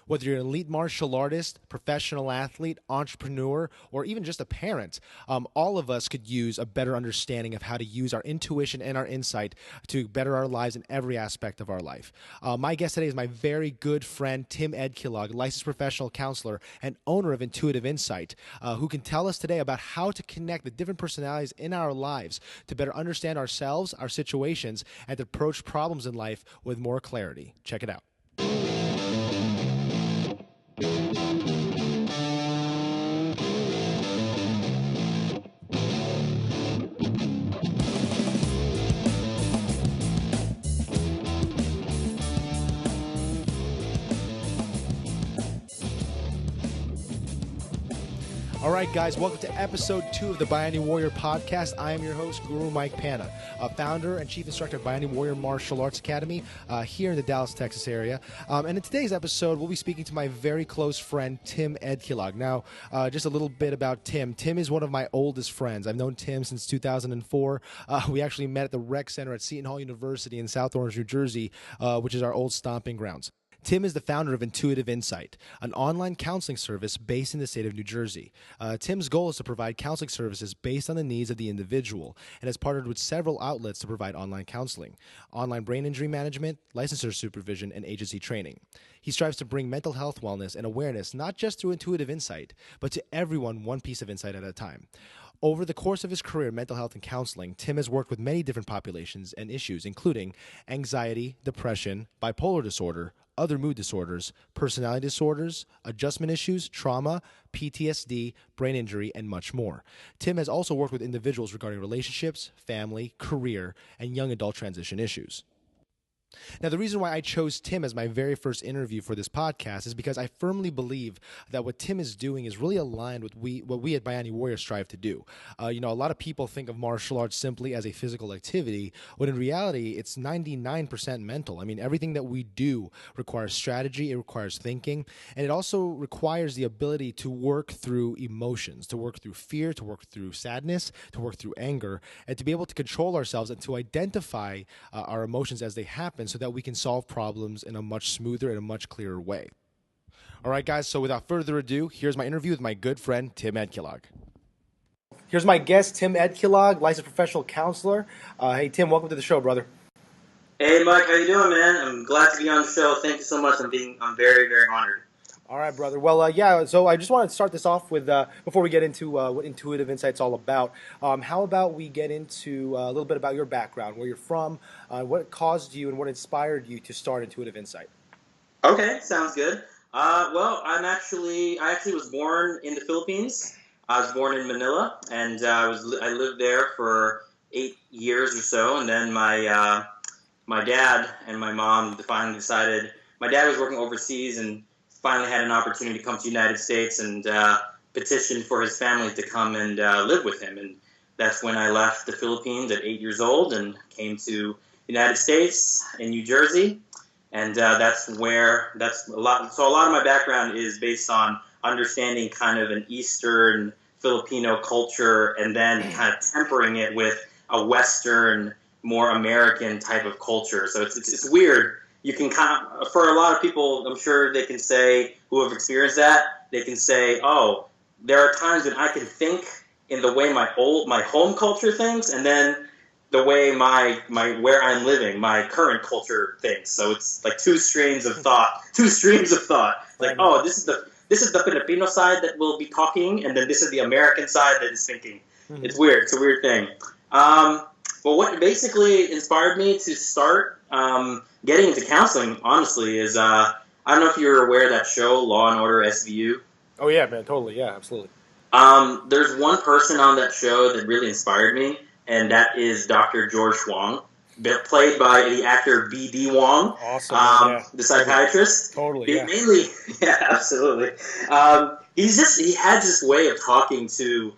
Whether you're an elite martial artist, professional athlete, entrepreneur, or even just a parent, all of us could use a better understanding of how to use our intuition and our insight to better our lives in every aspect of our life. My guest today is my very good friend, Tim Edquilag, licensed professional counselor and owner of Intuitive Insight, who can tell us today about how to connect the different personalities in our lives to better understand ourselves, our situations, and to approach problems in life with more clarity. Check it out. All right, guys, welcome to episode 2 of the Bayani Warrior podcast. I am your host, Guru Mike Panna, founder and chief instructor of Bayani Warrior Martial Arts Academy here in the Dallas, Texas area. And in today's episode, we'll be speaking to my very close friend, Tim Edquilag. Now, just a little bit about Tim. Tim is one of my oldest friends. I've known Tim since 2004. We actually met at the rec center at Seton Hall University in South Orange, New Jersey, which is our old stomping grounds. Tim is the founder of Intuitive Insight, an online counseling service based in the state of New Jersey. Tim's goal is to provide counseling services based on the needs of the individual and has partnered with several outlets to provide online counseling, online brain injury management, licensure supervision, and agency training. He strives to bring mental health wellness and awareness not just through Intuitive Insight, but to everyone one piece of insight at a time. Over the course of his career in mental health and counseling, Tim has worked with many different populations and issues, including anxiety, depression, bipolar disorder, other mood disorders, personality disorders, adjustment issues, trauma, PTSD, brain injury, and much more. Tim has also worked with individuals regarding relationships, family, career, and young adult transition issues. Now, the reason why I chose Tim as my very first interview for this podcast is because I firmly believe that what Tim is doing is really aligned with what we at Bayani Warrior strive to do. A lot of people think of martial arts simply as a physical activity, when in reality, it's 99% mental. I mean, everything that we do requires strategy, it requires thinking, and it also requires the ability to work through emotions, to work through fear, to work through sadness, to work through anger, and to be able to control ourselves and to identify our emotions as they happen, so that we can solve problems in a much smoother and a much clearer way. All right, guys, so without further ado, here's my interview with my good friend, Tim Edquilag. Here's my guest, Tim Edquilag, licensed professional counselor. Hey, Tim, welcome to the show, brother. Hey, Mike, how you doing, man? I'm glad to be on the show. Thank you so much. I'm very, very honored. All right, brother. Well, so I just wanted to start this off with, before we get into what Intuitive Insight's all about, how about we get into a little bit about your background, where you're from, what caused you and what inspired you to start Intuitive Insight? Okay, sounds good. Well, I actually was born in the Philippines. I was born in Manila, and I lived there for 8 years or so, and then my dad and my mom finally decided. My dad was working overseas and finally had an opportunity to come to the United States and petition for his family to come and live with him. And that's when I left the Philippines at 8 years old and came to the United States in New Jersey. And that's a lot. So a lot of my background is based on understanding kind of an Eastern Filipino culture and then kind of tempering it with a Western, more American type of culture. So it's weird. You can for a lot of people, I'm sure they can say, who have experienced that, they can say, oh, there are times when I can think in the way my home culture thinks, and then the way where I'm living, my current culture thinks. So it's like two streams of thought. Like, oh, this is the Filipino side that will be talking, and then this is the American side that is thinking. Mm-hmm. It's weird. It's a weird thing. Well, what basically inspired me to start getting into counseling, honestly, is I don't know if you're aware of that show, Law and Order SVU. Oh, yeah, man, totally. Yeah, absolutely. There's one person on that show that really inspired me, and that is Dr. George Huang, played by the actor B.D. Wong, awesome, the psychiatrist. Totally, yeah. Mainly, yeah, absolutely. He had this way of talking to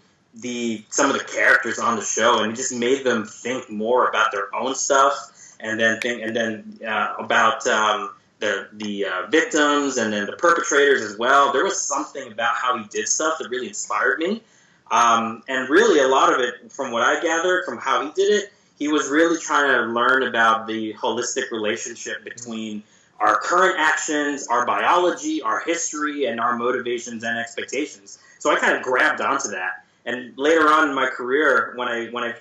some of the characters on the show, and he just made them think more about their own stuff, and then about the victims, and then the perpetrators as well. There was something about how he did stuff that really inspired me, and really a lot of it, from what I gathered from how he did it, he was really trying to learn about the holistic relationship between our current actions, our biology, our history, and our motivations and expectations. So I kind of grabbed onto that. And later on in my career, when I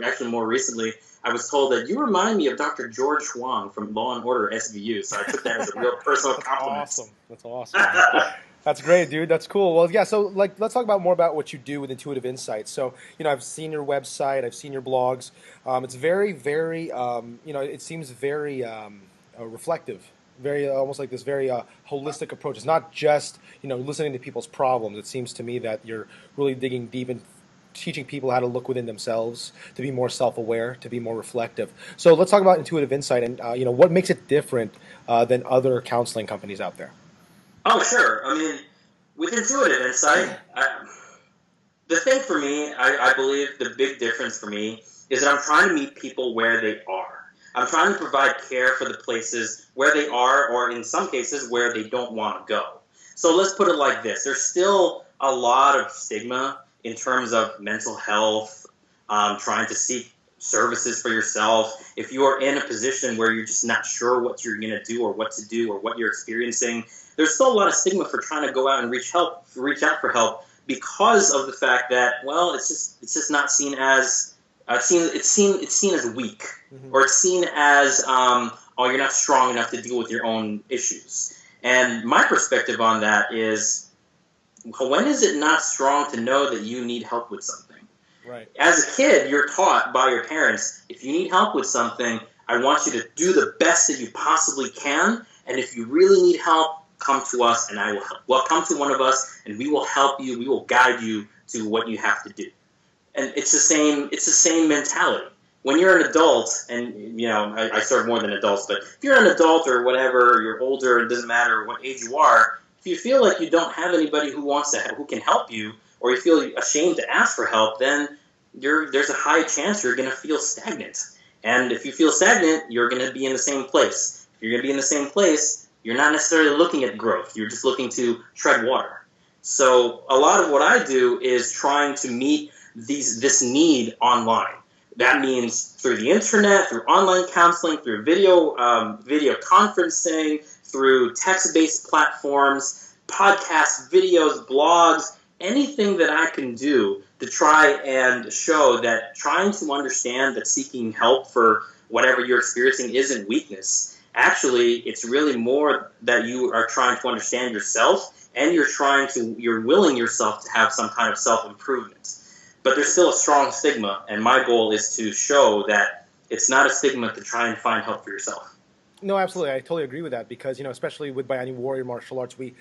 actually more recently, I was told that you remind me of Dr. George Huang from Law and Order SVU. So I took that as a real personal compliment. That's awesome. That's great, dude. That's cool. Well, yeah. So, like, let's talk about more about what you do with Intuitive Insights. So, I've seen your website, I've seen your blogs. It's very, very, it seems very reflective, very almost like this very holistic approach. It's not just listening to people's problems. It seems to me that you're really digging deep and teaching people how to look within themselves, to be more self-aware, to be more reflective. So let's talk about Intuitive Insight and what makes it different than other counseling companies out there. Oh, sure. I mean, with Intuitive Insight, the thing for me, I believe the big difference for me is that I'm trying to meet people where they are. I'm trying to provide care for the places where they are, or in some cases where they don't want to go. So let's put it like this. There's still a lot of stigma in terms of mental health, trying to seek services for yourself. If you are in a position where you're just not sure what you're going to do or what to do or what you're experiencing, there's still a lot of stigma for trying to go out and reach out for help because of the fact that, well, it's just not seen as it's seen as weak, or it's seen as you're not strong enough to deal with your own issues. And my perspective on that is, when is it not strong to know that you need help with something? Right. As a kid, you're taught by your parents, if you need help with something, I want you to do the best that you possibly can, and if you really need help, come to us and I will help. Well, come to one of us and we will help you. We will guide you to what you have to do. And it's the same mentality. When you're an adult, and I serve more than adults, but if you're an adult or whatever, you're older, it doesn't matter what age you are, if you feel like you don't have anybody who can help you, or you feel ashamed to ask for help, then there's a high chance you're going to feel stagnant. And if you feel stagnant, you're going to be in the same place. If you're going to be in the same place, you're not necessarily looking at growth. You're just looking to tread water. So a lot of what I do is trying to meet this need online. That means through the internet, through online counseling, through video conferencing, through text-based platforms, podcasts, videos, blogs, anything that I can do to try and show that trying to understand that seeking help for whatever you're experiencing isn't weakness. Actually, it's really more that you are trying to understand yourself, and you're willing yourself to have some kind of self-improvement. But there's still a strong stigma, and my goal is to show that it's not a stigma to try and find help for yourself. No, absolutely. I totally agree with that because, especially with Bayani Warrior Martial Arts, we,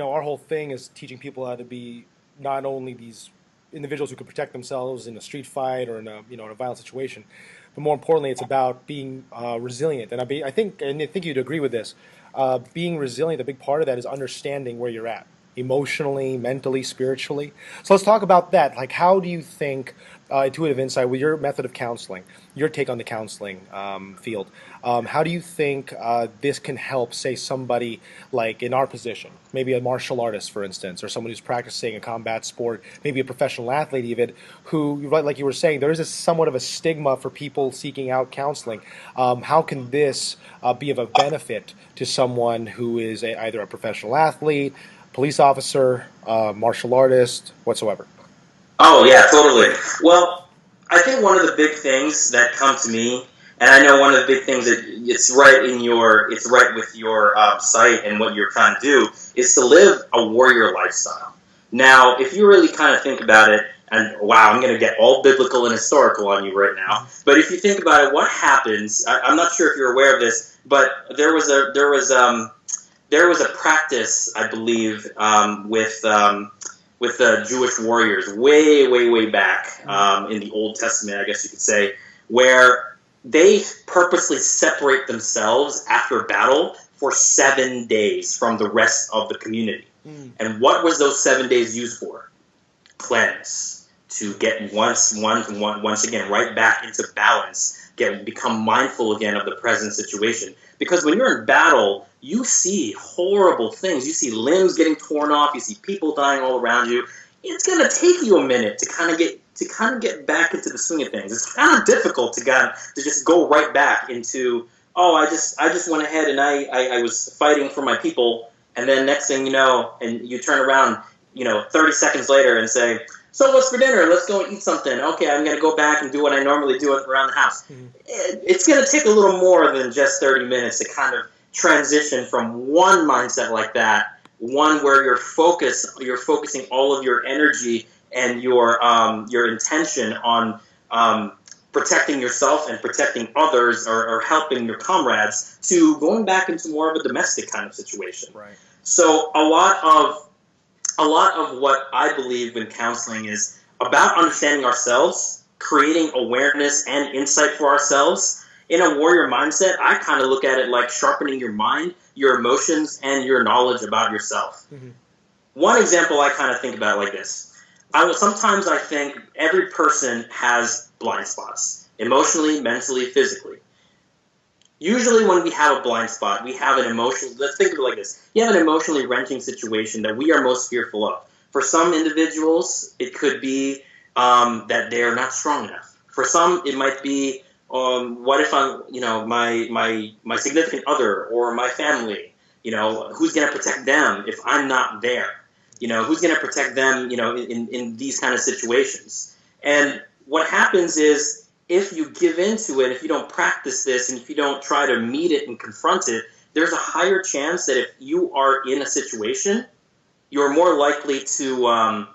our whole thing is teaching people how to be not only these individuals who can protect themselves in a street fight or in a violent situation, but more importantly, it's about being resilient. And I think you'd agree with this. Being resilient, a big part of that is understanding where you're at, emotionally, mentally, spiritually. So let's talk about that. Like, how do you think Intuitive Insight, with your method of counseling, your take on the counseling field, how do you think this can help, say, somebody like in our position, maybe a martial artist, for instance, or someone who's practicing a combat sport, maybe a professional athlete even, who, like you were saying, there is somewhat of a stigma for people seeking out counseling. How can this be of a benefit to someone who is either a professional athlete, police officer, martial artist, whatsoever? Oh, yeah, totally. Well, I think one of the big things that come to me, and I know one of the big things that it's right with your site and what you're trying to do, is to live a warrior lifestyle. Now, if you really kind of think about it, and wow, I'm going to get all biblical and historical on you right now, but if you think about it, what happens? I'm not sure if you're aware of this, but there was a practice, I believe, with the Jewish warriors way, way, way back in the Old Testament, I guess you could say, where they purposely separate themselves after battle for 7 days from the rest of the community. And what was those 7 days used for? Cleanse, to get once again right back into balance, become mindful again of the present situation. Because when you're in battle, you see horrible things. You see limbs getting torn off. You see people dying all around you. It's going to take you a minute to kind of get back into the swing of things. It's kind of difficult to just go right back into oh, I just went ahead and I was fighting for my people, and then next thing you know, and you turn around, 30 seconds later and say, so what's for dinner? Let's go and eat something. Okay, I'm going to go back and do what I normally do around the house. Mm-hmm. It's going to take a little more than just 30 minutes to kind of transition from one mindset like that, one where you're focusing all of your energy and your intention on protecting yourself and protecting others, or helping your comrades, to going back into more of a domestic kind of situation. Right. So a lot of what I believe in counseling is about understanding ourselves, creating awareness and insight for ourselves. In a warrior mindset, I kind of look at it like sharpening your mind, your emotions, and your knowledge about yourself. Mm-hmm. One example I kind of think about like this. Sometimes I think every person has blind spots, emotionally, mentally, physically. Usually when we have a blind spot, we have an emotional, let's think of it like this. You have an emotionally wrenching situation that we are most fearful of. For some individuals, it could be that they are not strong enough. For some, it might be, what if I'm, my significant other or my family, who's going to protect them if I'm not there? Who's going to protect them, in these kind of situations? And what happens is, if you give into it, if you don't practice this, and if you don't try to meet it and confront it, there's a higher chance that if you are in a situation, you're more likely to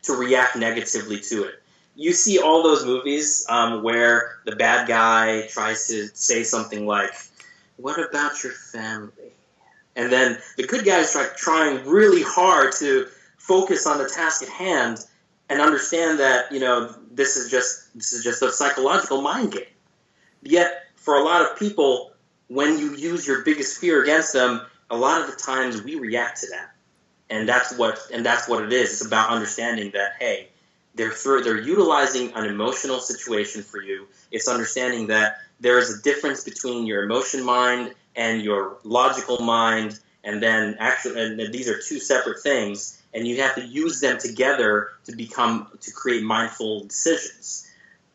react negatively to it. You see all those movies where the bad guy tries to say something like, "What about your family?" And then the good guys are trying really hard to focus on the task at hand and understand that, this is just a psychological mind game. Yet, for a lot of people, when you use your biggest fear against them, a lot of the times we react to that. And that's what it is. It's about understanding that, hey, they're utilizing an emotional situation for you. It's understanding that there is a difference between your emotion mind and your logical mind, and then these are two separate things, and you have to use them together to create mindful decisions.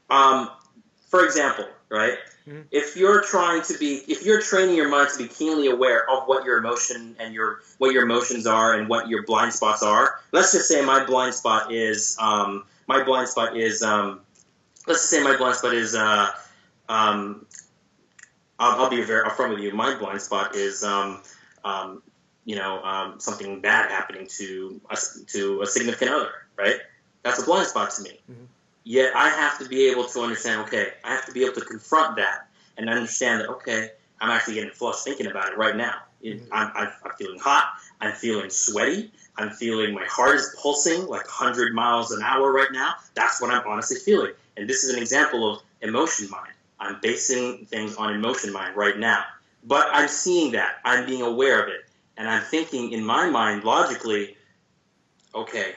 For example, right? Mm-hmm. If you're training your mind to be keenly aware of what your emotion and what your emotions are and what your blind spots are. Let's just say my blind spot is I'll be very upfront with you. My blind spot is something bad happening to a significant other, right? That's a blind spot to me. Mm-hmm. Yet I have to be able to understand, okay, I have to be able to confront that and understand that, okay, I'm actually getting flushed thinking about it right now. I'm feeling hot. I'm feeling sweaty. I'm feeling my heart is pulsing like 100 miles an hour right now. That's what I'm honestly feeling. And this is an example of emotion mind. I'm basing things on emotion mind right now. But I'm seeing that. I'm being aware of it. And I'm thinking in my mind logically, okay,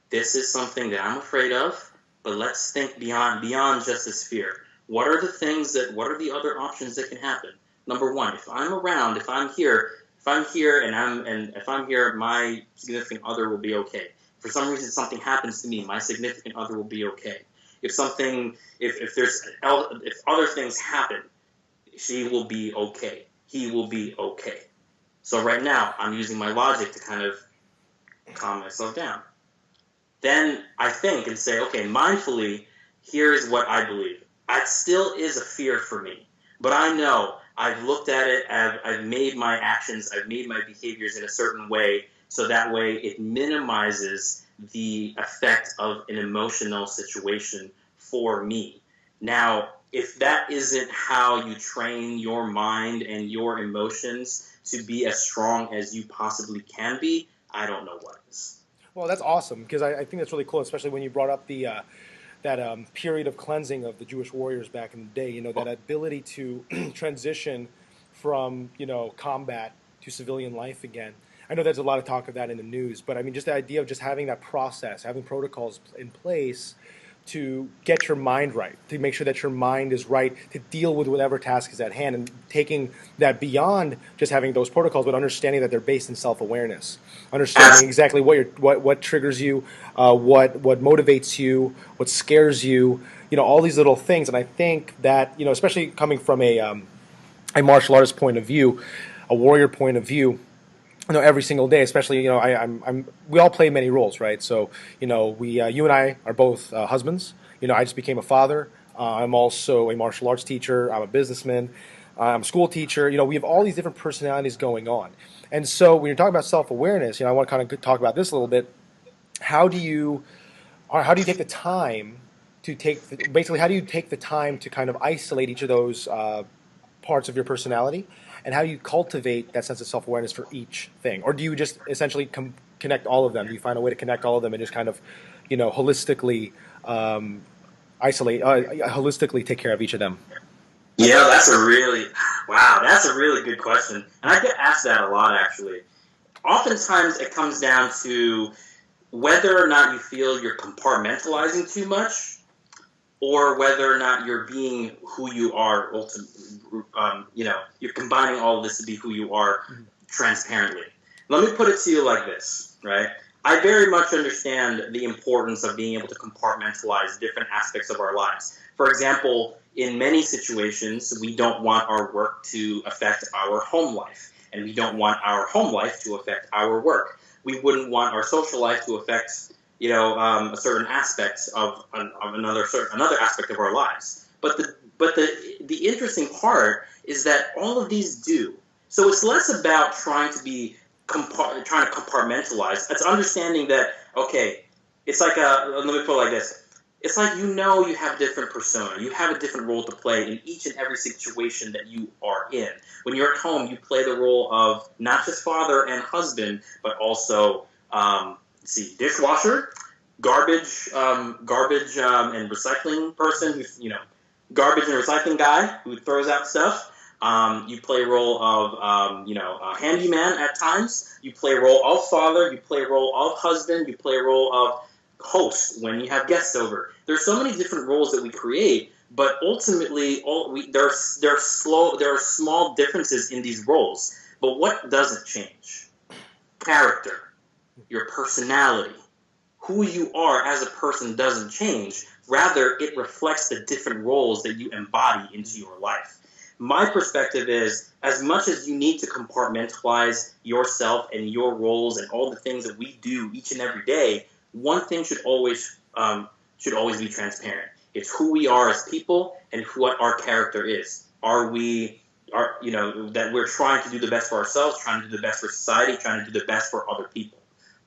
this is something that I'm afraid of. But let's think beyond just this fear. What are the other options that can happen? Number one, if I'm here, my significant other will be okay. If for some reason something happens to me, my significant other will be okay. If other things happen, she will be okay. He will be okay. So right now, I'm using my logic to kind of calm myself down. Then I think and say, okay, mindfully, here's what I believe. It still is a fear for me, but I know I've looked at it, I've made my actions, I've made my behaviors in a certain way, so that way it minimizes the effect of an emotional situation for me. Now, if that isn't how you train your mind and your emotions to be as strong as you possibly can be, I don't know what is. Well, that's awesome, because I think that's really cool, especially when you brought up that period of cleansing of the Jewish warriors back in the day. That ability to transition from combat to civilian life again. I know there's a lot of talk of that in the news, but I mean, just the idea of just having that process, having protocols in place to get your mind right, to make sure that your mind is right to deal with whatever task is at hand, and taking that beyond just having those protocols, but understanding that they're based in self-awareness, understanding exactly what triggers you, what motivates you, what scares you, all these little things. And I think that, especially coming from a martial artist point of view, a warrior point of view, every single day, especially, we all play many roles, right? So, you and I are both husbands. I just became a father. I'm also a martial arts teacher. I'm a businessman. I'm a school teacher. We have all these different personalities going on. And so when you're talking about self-awareness, I want to kind of talk about this a little bit. How do you take the time how do you take the time to kind of isolate each of those parts of your personality, and how do you cultivate that sense of self-awareness for each thing? Or do you just essentially connect all of them? Do you find a way to connect all of them and just kind of, holistically holistically take care of each of them? Yeah, that's a really good question. And I get asked that a lot, actually. Oftentimes it comes down to whether or not you feel you're compartmentalizing too much, or whether or not you're being who you are ultimately. You're combining all of this to be who you are transparently. Let me put it to you like this, right? I very much understand the importance of being able to compartmentalize different aspects of our lives. For example, in many situations, we don't want our work to affect our home life, and we don't want our home life to affect our work. We wouldn't want our social life to affect a certain aspect of another aspect of our lives. But the interesting part is that all of these do. So it's less about trying to compartmentalize. It's understanding that, okay, it's like let me put it like this. It's like you have a different persona. You have a different role to play in each and every situation that you are in. When you're at home, you play the role of not just father and husband, but also dishwasher, garbage and recycling person, garbage and recycling guy who throws out stuff. You play a role of, a handyman at times. You play a role of father. You play a role of husband. You play a role of host when you have guests over. There's so many different roles that we create, but ultimately, there are small differences in these roles. But what doesn't change? Character, your personality. Who you are as a person doesn't change. Rather, it reflects the different roles that you embody into your life. My perspective is, as much as you need to compartmentalize yourself and your roles and all the things that we do each and every day, one thing should always be transparent. It's who we are as people and what our character is. That we're trying to do the best for ourselves, trying to do the best for society, trying to do the best for other people.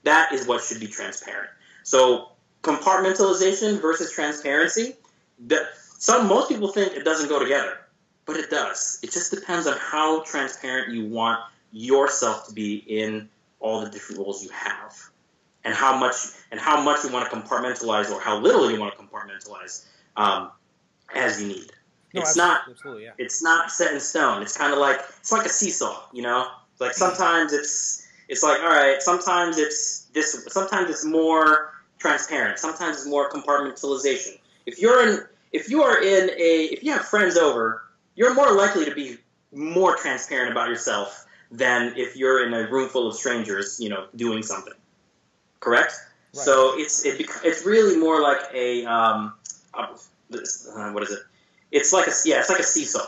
That is what should be transparent. So compartmentalization versus transparency, most people think it doesn't go together, but it does. It just depends on how transparent you want yourself to be in all the different roles you have, and how much you want to compartmentalize, or how little you want to compartmentalize as you need. It's not set in stone. It's kind of like a seesaw, Like sometimes it's like, all right, sometimes it's more transparent. Sometimes it's more compartmentalization. If you have friends over, you're more likely to be more transparent about yourself than if you're in a room full of strangers, doing something. Correct? Right. So it's really more like what is it? It's like a seesaw.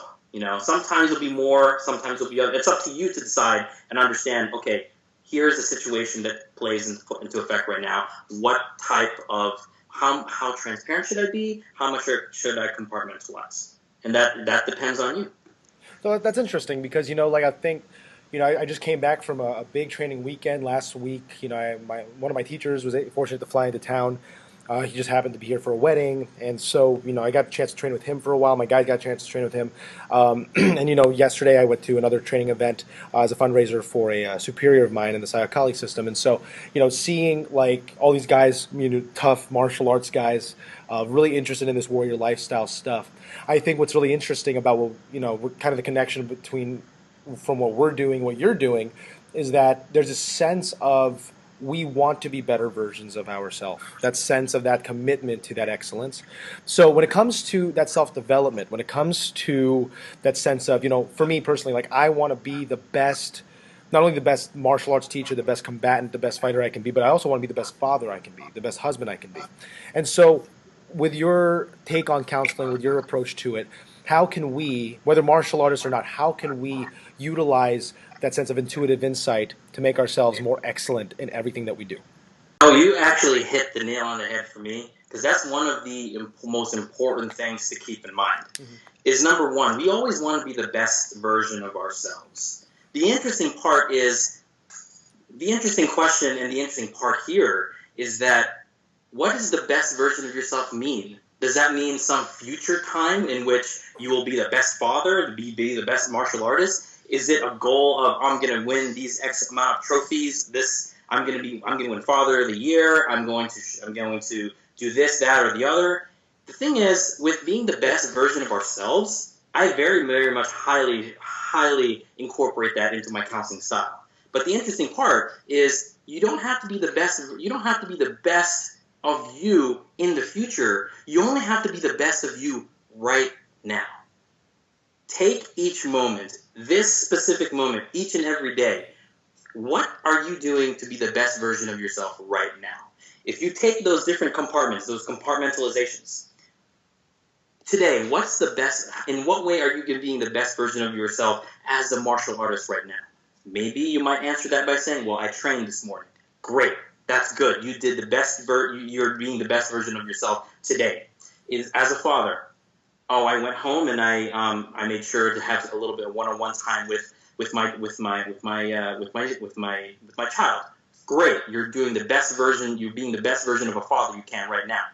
Sometimes it'll be more, sometimes it'll be other. It's up to you to decide and understand. Okay, here's the situation that plays into effect right now. What type of how transparent should I be? How much should I compartmentalize? And that depends on you. So that's interesting because I think I just came back from a big training weekend last week. One of my teachers was fortunate to fly into town. He just happened to be here for a wedding, and so I got a chance to train with him for a while. My guys got a chance to train with him, and yesterday I went to another training event as a fundraiser for a superior of mine in the Sayakali system. And so seeing like all these guys, tough martial arts guys, really interested in this warrior lifestyle stuff. I think what's really interesting about kind of the connection from what we're doing, what you're doing, is that there's a sense of we want to be better versions of ourselves. That sense of that commitment to that excellence. So when it comes to that self-development, when it comes to that sense of, for me personally, like I want to be the best, not only the best martial arts teacher, the best combatant, the best fighter I can be, but I also want to be the best father I can be, the best husband I can be. And so with your take on counseling, with your approach to it, how can we, whether martial artists or not, how can we utilize that sense of intuitive insight to make ourselves more excellent in everything that we do? Oh, you actually hit the nail on the head for me, because that's one of the most important things to keep in mind. Mm-hmm. Is number one, we always want to be the best version of ourselves. The interesting part is, the interesting question and the interesting part here is that, what does the best version of yourself mean? Does that mean some future time in which you will be the best father, be the best martial artist? Is it a goal of, I'm going to win these X amount of trophies? I'm going to win Father of the Year. I'm going to do this, that, or the other. The thing is, with being the best version of ourselves, I very, very much highly incorporate that into my counseling style. But the interesting part is, you don't have to be the best. You don't have to be the best of you in the future. You only have to be the best of you right now. Take each moment, this specific moment, each and every day. What are you doing to be the best version of yourself right now? If you take those different compartments, those compartmentalizations, today, what's the best? In what way are you being the best version of yourself as a martial artist right now? Maybe you might answer that by saying, well, I trained this morning. Great. That's good. You did the best. You're being the best version of yourself today. As a father, I went home and I made sure to have a little bit of one-on-one time with my child. Great. You're doing the best version. You're being the best version of a father you can right now.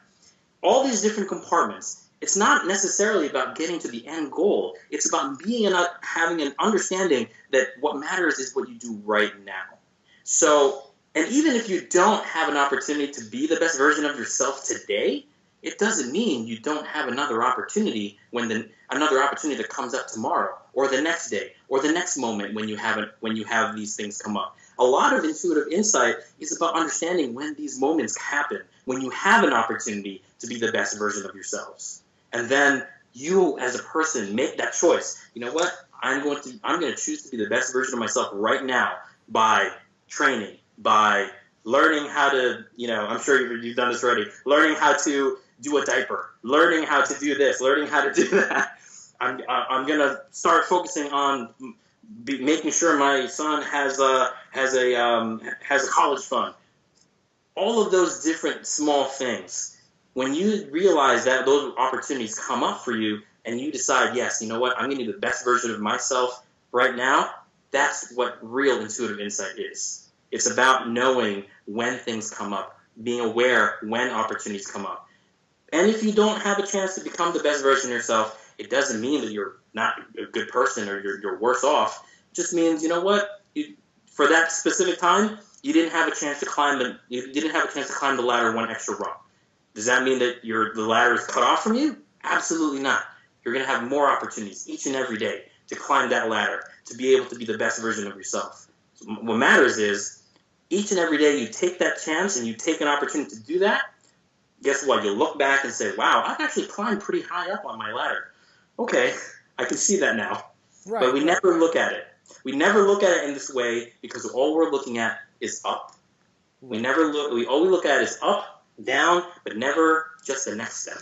All these different compartments. It's not necessarily about getting to the end goal. It's about having an understanding that what matters is what you do right now. So, and even if you don't have an opportunity to be the best version of yourself today, it doesn't mean you don't have another opportunity another opportunity that comes up tomorrow or the next day or the next moment when you have these things come up. A lot of intuitive insight is about understanding when these moments happen, when you have an opportunity to be the best version of yourselves. And then you as a person make that choice. You know what? I'm going to choose to be the best version of myself right now by training, by learning how to, I'm sure you've done this already, learning how to do a diaper, learning how to do this, learning how to do that. I'm going to start focusing on making sure my son has a college fund. All of those different small things. When you realize that those opportunities come up for you and you decide, yes, you know what, I'm going to be the best version of myself right now, that's what real intuitive insight is. It's about knowing when things come up, being aware when opportunities come up. And if you don't have a chance to become the best version of yourself, it doesn't mean that you're not a good person or you're worse off. It just means, you know what, for that specific time, you didn't have a chance to climb the ladder one extra rung. Does that mean that the ladder is cut off from you? Absolutely not. You're going to have more opportunities each and every day to climb that ladder, to be able to be the best version of yourself. So what matters is, each and every day you take that chance and you take an opportunity to do that, guess what? You'll look back and say, wow, I've actually climbed pretty high up on my ladder. Okay, I can see that now. Right, but we never look at it. We never look at it in this way because all we're looking at is up. All we look at is up, down, but never just the next step.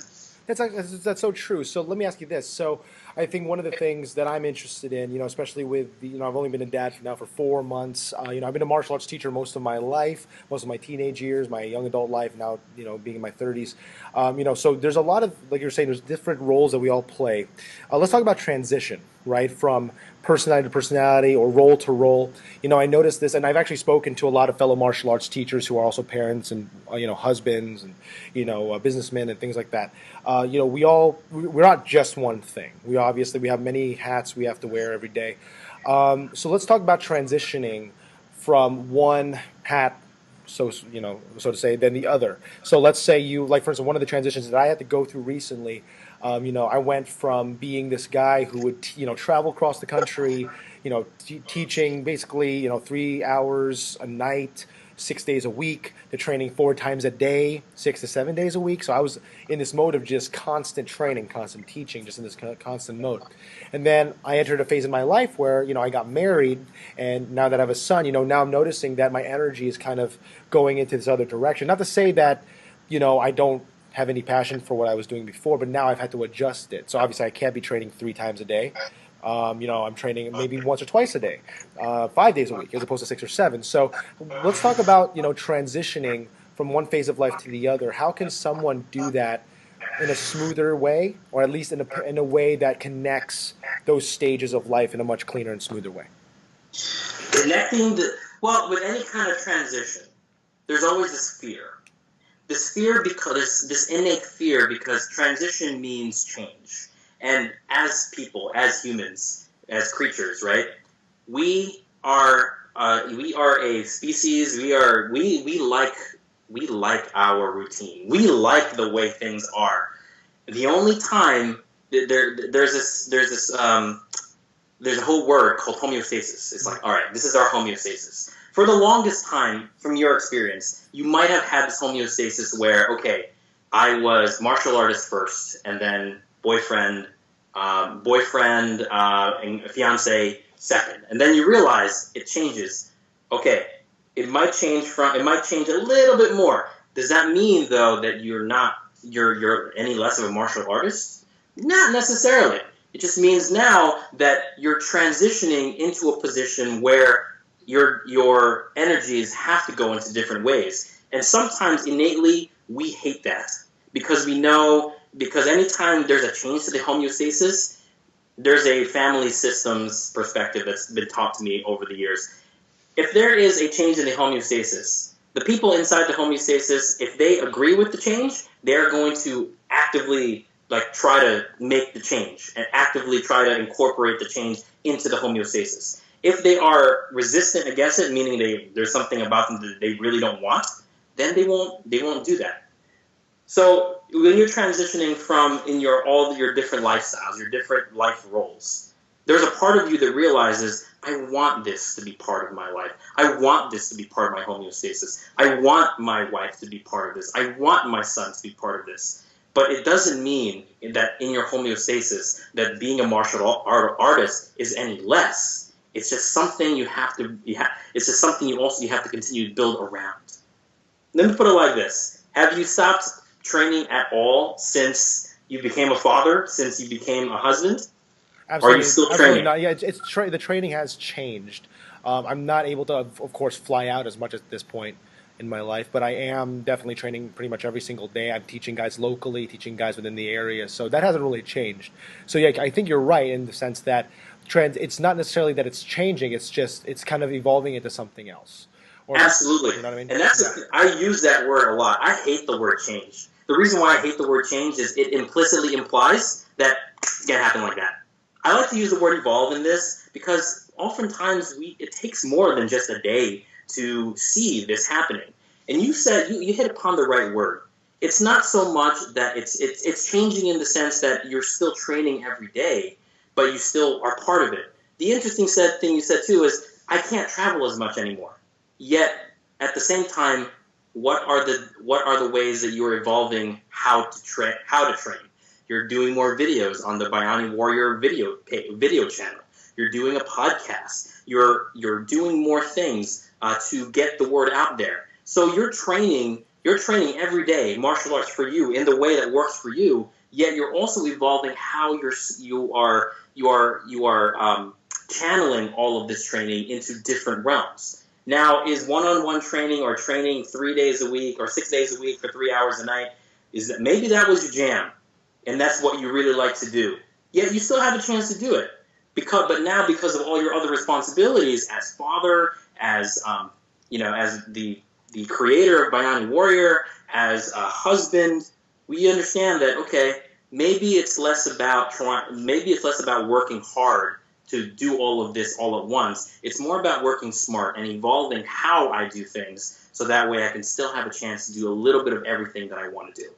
That's so true. So let me ask you this. So I think one of the things that I'm interested in, especially with I've only been a dad now for 4 months. I've been a martial arts teacher most of my life, most of my teenage years, my young adult life. Now, being in my 30s. So there's a lot of, like you're saying, there's different roles that we all play. Let's talk about transition, right? From personality to personality or role to role. I noticed this, and I've actually spoken to a lot of fellow martial arts teachers who are also parents and husbands and businessmen and things like that. We're not just one thing. We have many hats we have to wear every day. So let's talk about transitioning from one hat, so to say, than the other. So let's say for instance, one of the transitions that I had to go through recently. I went from being this guy who would, travel across the country, teaching basically, 3 hours a night, 6 days a week to training 4 times a day, 6 to 7 days a week. So I was in this mode of just constant training, constant teaching, just in this constant mode. And then I entered a phase in my life where, I got married, and now that I have a son, now I'm noticing that my energy is kind of going into this other direction. Not to say that, I don't have any passion for what I was doing before, but now I've had to adjust it. So obviously I can't be training 3 times a day. I'm training maybe once or twice a day, 5 days a week, as opposed to 6 or 7. So let's talk about, transitioning from one phase of life to the other. How can someone do that in a smoother way, or at least in a way that connects those stages of life in a much cleaner and smoother way? With any kind of transition, there's always this fear. This fear, because this innate fear, because transition means change. And as people, as humans, as creatures, right? We are a species. We like our routine. We like the way things are. The only time there's a whole word called homeostasis. It's like, all right, this is our homeostasis. For the longest time, from your experience, you might have had this homeostasis where, okay, I was martial artist first, and then boyfriend, and fiance second, and then you realize it changes. Okay, it might change a little bit more. Does that mean though that you're any less of a martial artist? Not necessarily. It just means now that you're transitioning into a position where your energies have to go into different ways, and sometimes innately we hate that because anytime there's a change to the homeostasis, there's a family systems perspective that's been taught to me over the years. If there is a change in the homeostasis, the people inside the homeostasis, if they agree with the change, they're going to actively try to make the change and actively try to incorporate the change into the homeostasis. If they are resistant against it, meaning there's something about them that they really don't want, then they won't do that. So when you're transitioning from all your different lifestyles, your different life roles, there's a part of you that realizes, I want this to be part of my life. I want this to be part of my homeostasis. I want my wife to be part of this. I want my son to be part of this. But it doesn't mean that in your homeostasis that being a martial artist is any less. It's just something it's just something you have to continue to build around. Let me put it like this. Have you stopped training at all since you became a father, since you became a husband? Absolutely. Or are you still training? Not. Yeah, the training has changed. I'm not able to, of course, fly out as much at this point in my life, but I am definitely training pretty much every single day. I'm teaching guys locally, teaching guys within the area, so that hasn't really changed. So yeah, I think you're right in the sense that it's not necessarily that it's changing, it's kind of evolving into something else. Absolutely. You know what I mean? And I use that word a lot. I hate the word change. The reason why I hate the word change is it implicitly implies that it's going to happen like that. I like to use the word evolve in this because oftentimes it takes more than just a day to see this happening. And you said you hit upon the right word. It's not so much that it's changing in the sense that you're still training every day, but you still are part of it. The interesting thing you said too is I can't travel as much anymore. Yet at the same time, what are the ways that you are evolving how to train? You're doing more videos on the Bayani Warrior video channel. You're doing a podcast. You're doing more things to get the word out there. So you're training every day martial arts for you in the way that works for you. Yet you're also evolving how you are channeling all of this training into different realms. Now, is one-on-one training or training 3 days a week or 6 days a week for 3 hours a night? Maybe that was your jam, and that's what you really like to do. Yet you still have a chance to do it, but now because of all your other responsibilities as father, as as the creator of Bayani Warrior, as a husband, we understand that maybe it's less about working hard to do all of this all at once. It's more about working smart and evolving how I do things so that way I can still have a chance to do a little bit of everything that I want to do.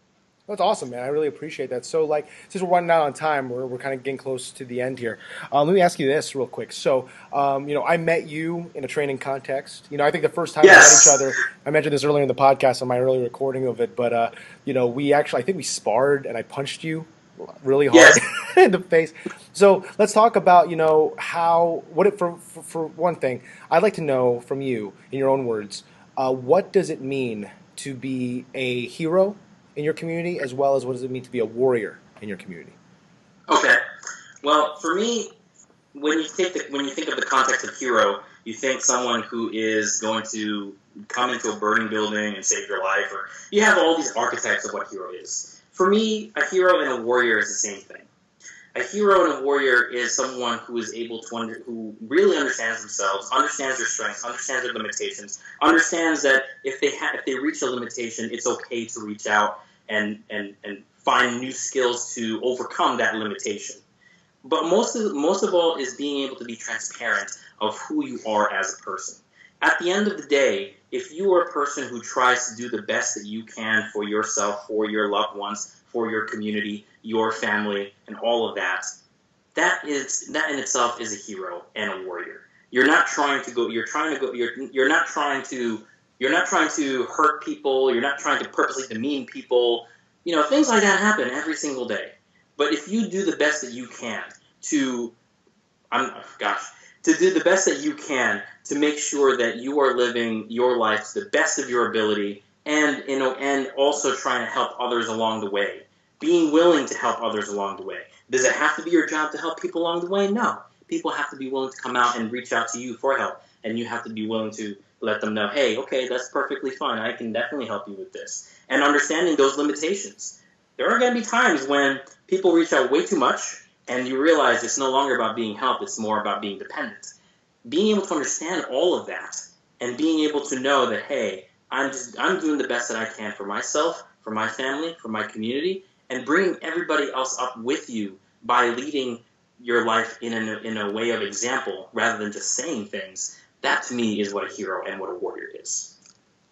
That's awesome, man. I really appreciate that. So, like, since we're running out on time, we're kind of getting close to the end here. Let me ask you this real quick. So, I met you in a training context. I think the first time we met each other, I mentioned this earlier in the podcast on my early recording of it, but, I think we sparred and I punched you really hard in the face. So let's talk about, for one thing, I'd like to know from you, in your own words, what does it mean to be a hero in your community, as well as what does it mean to be a warrior in your community? Okay. Well, for me, when you think of the context of hero, you think someone who is going to come into a burning building and save your life, or you have all these archetypes of what hero is. For me, a hero and a warrior is the same thing. A hero and a warrior is someone who is able to who really understands themselves, understands their strengths, understands their limitations, understands that if they reach a limitation, it's okay to reach out and find new skills to overcome that limitation. But most of all is being able to be transparent of who you are as a person. At the end of the day, if you are a person who tries to do the best that you can for yourself, for your loved ones, for your community, your family, and all of that, that in itself is a hero and a warrior. You're not trying to hurt people, you're not trying to purposely demean people. Things like that happen every single day. But if you do the best that you can to do the best that you can to make sure that you are living your life to the best of your ability, and also trying to help others along the way, being willing to help others along the way. Does it have to be your job to help people along the way? No. People have to be willing to come out and reach out to you for help, and you have to be willing to let them know, hey, okay, that's perfectly fine. I can definitely help you with this. And understanding those limitations. There are going to be times when people reach out way too much, and you realize it's no longer about being helped, it's more about being dependent. Being able to understand all of that, and being able to know that, hey, I'm doing the best that I can for myself, for my family, for my community, and bringing everybody else up with you by leading your life in a way of example rather than just saying things. That, to me, is what a hero and what a warrior is.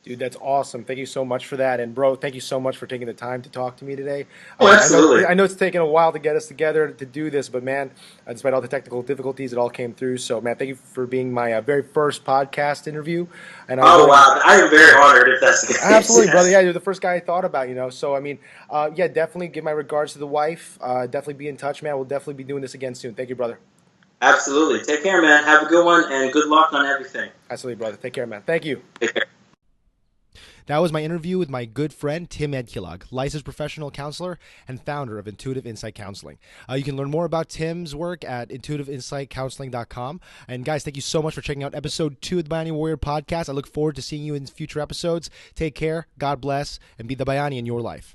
Dude, that's awesome. Thank you so much for that. And, bro, thank you so much for taking the time to talk to me today. Oh, absolutely. I know it's taken a while to get us together to do this, but, man, despite all the technical difficulties, it all came through. So, man, thank you for being my very first podcast interview. And wow. I am very honored if that's the case. Absolutely, brother. Yeah, you're the first guy I thought about, So, I mean, definitely give my regards to the wife. Definitely be in touch, man. We'll definitely be doing this again soon. Thank you, brother. Absolutely. Take care, man. Have a good one, and good luck on everything. Absolutely, brother. Take care, man. Thank you. Take care. That was my interview with my good friend, Tim Edquilag, licensed professional counselor and founder of Intuitive Insight Counseling. You can learn more about Tim's work at intuitiveinsightcounseling.com. And guys, thank you so much for checking out episode 2 of the Bayani Warrior podcast. I look forward to seeing you in future episodes. Take care, God bless, and be the Bayani in your life.